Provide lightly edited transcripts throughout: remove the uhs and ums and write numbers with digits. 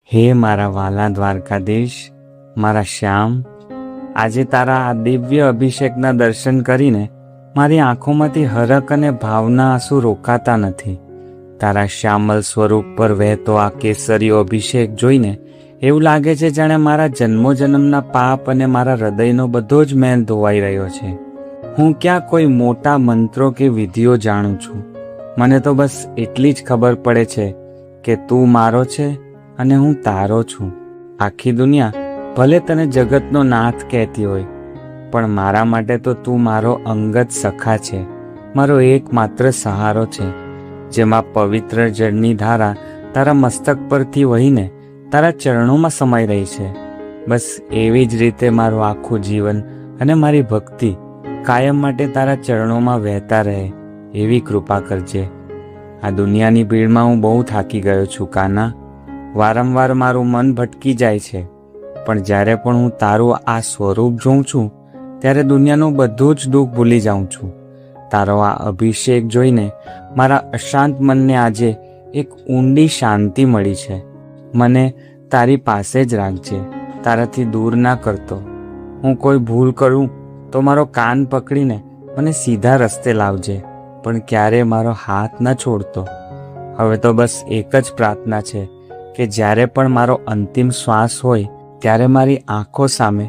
હે મારા વાલા દ્વારકાધીશ, મારા શ્યામ, આજે તારા આ દિવ્ય અભિષેકના દર્શન કરીને મારી આંખોમાંથી હરખ અને ભાવના આંસુ રોકાતા નથી. તારા શ્યામલ સ્વરૂપ પર વહેતો આ કેસરીયો અભિષેક જોઈને એવું લાગે છે જાણે મારા જન્મોજન્મના પાપ અને મારા હૃદયનો બધો જ મેલ ધોવાઈ રહ્યો છે. હું ક્યાં કોઈ મોટા મંત્રો કે વિધિઓ જાણું છું. મને તો બસ એટલી જ ખબર પડે છે કે તું મારો છે અને હું તારો છું. આખી દુનિયા ભલે તને જગતનો નાથ કહેતી હોય, પણ મારા માટે તો તું મારો અંગત સખા છે, મારો એકમાત્ર સહારો છે, જેમાં પવિત્ર જળની ધારા તારા મસ્તક પરથી વહીને તારા ચરણોમાં સમાઈ રહી છે. બસ એવી જ રીતે મારું આખું જીવન અને મારી ભક્તિ કાયમ માટે તારા ચરણોમાં વહેતા રહે એવી કૃપા કરજે. આ દુનિયાની ભીડમાં હું બહુ થાકી ગયો છું કાના. વારંવાર મારું મન ભટકી જાય છે, પણ જ્યારે પણ હું તારું આ સ્વરૂપ જોઉં છું ત્યારે દુનિયાનું બધું જ દુઃખ ભૂલી જાઉં છું. તારો આ અભિષેક જોઈને મારા અશાંત મનને આજે એક ઊંડી શાંતિ મળી છે. મને તારી પાસે જ રાખજે, તારાથી દૂર ના કરતો. હું કોઈ ભૂલ કરું તો મારો કાન પકડીને મને સીધા રસ્તે લાવજે, પણ ક્યારે મારો હાથ ન છોડતો. હવે તો બસ એક જ પ્રાર્થના છે કે જ્યારે પણ મારો અંતિમ શ્વાસ હોય ત્યારે મારી આંખો સામે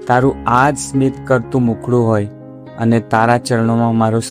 તારું આ જ સ્મિત કરતું મુખડું હોય અને તારા ચરણોમાં મારું